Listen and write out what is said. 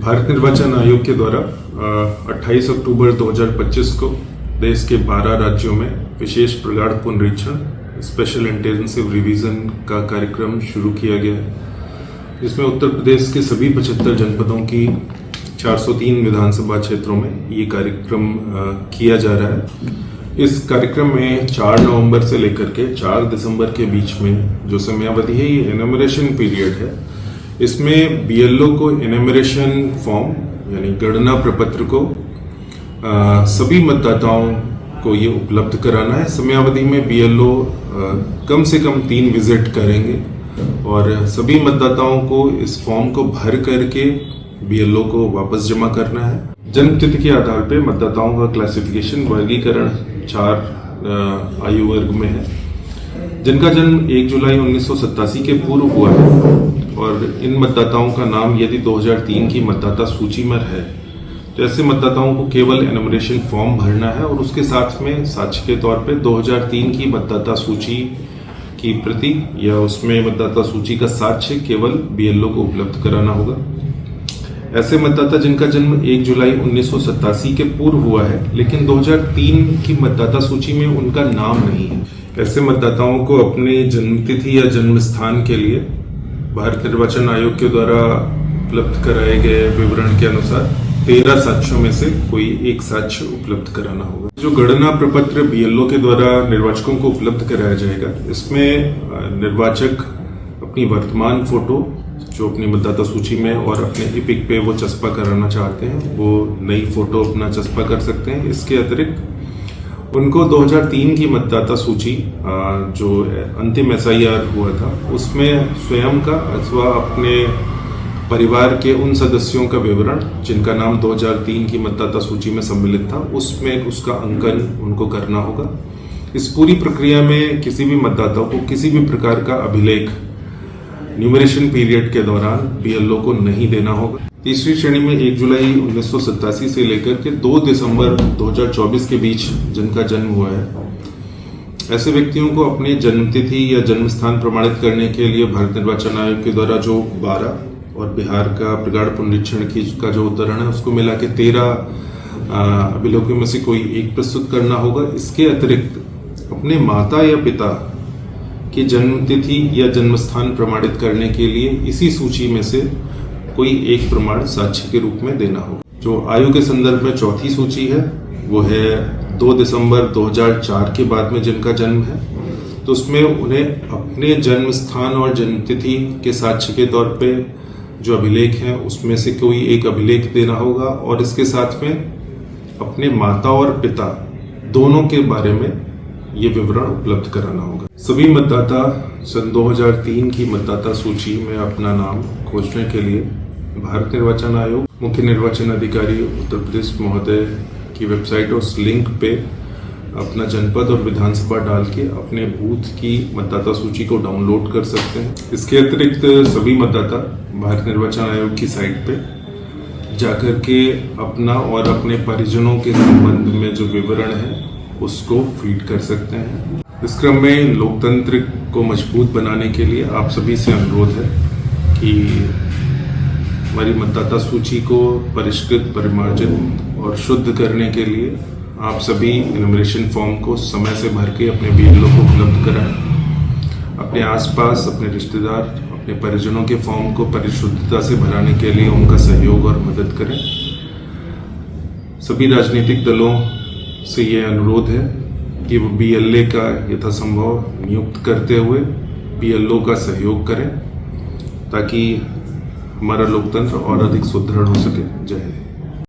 भारत निर्वाचन आयोग के द्वारा 28 अक्टूबर 2025 को देश के 12 राज्यों में विशेष प्रगाढ़ पुनरीक्षण स्पेशल इंटेंसिव रिवीजन का कार्यक्रम शुरू किया गया है, जिसमें उत्तर प्रदेश के सभी 75 जनपदों की 403 विधानसभा क्षेत्रों में ये कार्यक्रम किया जा रहा है। इस कार्यक्रम में 4 नवंबर से लेकर के 4 दिसंबर के बीच में जो समयावधि है, ये एनुमरेशन पीरियड है। इसमें बीएलओ को एनुमरेशन फॉर्म यानी गणना प्रपत्र को सभी मतदाताओं को ये उपलब्ध कराना है। समयावधि में बीएलओ कम से कम 3 विजिट करेंगे और सभी मतदाताओं को इस फॉर्म को भर करके बीएलओ को वापस जमा करना है। जन्म तिथि के आधार पर मतदाताओं का क्लासिफिकेशन वर्गीकरण 4 आयु वर्ग में है। जिनका जन्म 1 जुलाई 1987 के पूर्व हुआ है और इन मतदाताओं का नाम यदि 2003 की मतदाता सूची में है तो ऐसे मतदाताओं को केवल एनुमरेशन फॉर्म भरना है और उसके साथ में साक्ष्य के तौर पे 2003 की मतदाता सूची की प्रति या उसमें मतदाता सूची का साक्ष्य केवल बीएलओ को उपलब्ध कराना होगा। ऐसे मतदाता जिनका जन्म 1 जुलाई 1987 के पूर्व हुआ है लेकिन 2003 की मतदाता सूची में उनका नाम नहीं है, ऐसे मतदाताओं को अपनी जन्मतिथि या जन्म स्थान के लिए भारत निर्वाचन आयोग के द्वारा उपलब्ध कराए गए विवरण के अनुसार 13 साक्ष्यों में से कोई एक साक्ष्य उपलब्ध कराना होगा। जो गणना प्रपत्र बीएलओ के द्वारा निर्वाचकों को उपलब्ध कराया जाएगा, इसमें निर्वाचक अपनी वर्तमान फोटो जो अपनी मतदाता सूची में और अपने इपिक पे वो चस्पा कराना चाहते हैं, वो नई फोटो अपना चस्पा कर सकते हैं। इसके अतिरिक्त उनको 2003 की मतदाता सूची जो अंतिम एसआईआर हुआ था उसमें स्वयं का अथवा अपने परिवार के उन सदस्यों का विवरण जिनका नाम 2003 की मतदाता सूची में सम्मिलित था, उसमें उसका अंकन उनको करना होगा। इस पूरी प्रक्रिया में किसी भी मतदाता को किसी भी प्रकार का अभिलेख न्यूमरेशन पीरियड के दौरान बीएलओ को नहीं देना होगा। तीसरी श्रेणी में 1 जुलाई 1987 से लेकर के 2 दिसंबर 2024 के बीच जिनका जन्म हुआ है, ऐसे व्यक्तियों को अपनी जन्मतिथि या जन्म स्थान प्रमाणित करने के लिए भारत निर्वाचन आयोग के द्वारा जो 12 और बिहार का प्रगाढ़ पुनरीक्षण का जो उदाहरण है उसको मिला के 13 अभिलेखों में से कोई एक प्रस्तुत करना होगा। इसके अतिरिक्त अपने माता या पिता की जन्मतिथि या जन्म स्थान प्रमाणित करने के लिए इसी सूची में से कोई एक प्रमाण साक्ष्य के रूप में देना होगा। जो आयु के संदर्भ में चौथी सूची है वो है 2 दिसंबर 2004 के बाद में जिनका जन्म है, तो उसमें उन्हें अपने जन्म स्थान और जन्मतिथि के साक्ष्य के तौर पे जो अभिलेख है उसमें से कोई एक अभिलेख देना होगा और इसके साथ में अपने माता और पिता दोनों के बारे में ये विवरण उपलब्ध कराना होगा। सभी मतदाता सन 2003 की मतदाता सूची में अपना नाम खोजने के लिए भारत निर्वाचन आयोग मुख्य निर्वाचन अधिकारी उत्तर प्रदेश महोदय की वेबसाइट और उस लिंक पे अपना जनपद और विधानसभा डाल के अपने बूथ की मतदाता सूची को डाउनलोड कर सकते हैं। इसके अतिरिक्त सभी मतदाता भारत निर्वाचन आयोग की साइट पे जाकर के अपना और अपने परिजनों के संबंध में जो विवरण है उसको फीड कर सकते हैं। इस क्रम में लोकतंत्र को मजबूत बनाने के लिए आप सभी से अनुरोध है कि हमारी मतदाता सूची को परिष्कृत, परिमार्जित और शुद्ध करने के लिए आप सभी एनुमरेशन फॉर्म को समय से भर के अपने बीएलओ को उपलब्ध कराएं। अपने आसपास अपने रिश्तेदार, अपने परिजनों के फॉर्म को परिशुद्धता से भराने के लिए उनका सहयोग और मदद करें। सभी राजनीतिक दलों से ये अनुरोध है कि वो बीएलए का यथासंभव नियुक्त करते हुए बीएलओ का सहयोग करें ताकि हमारा लोकतंत्र और अधिक सुदृढ़ हो सके। जय हिंद।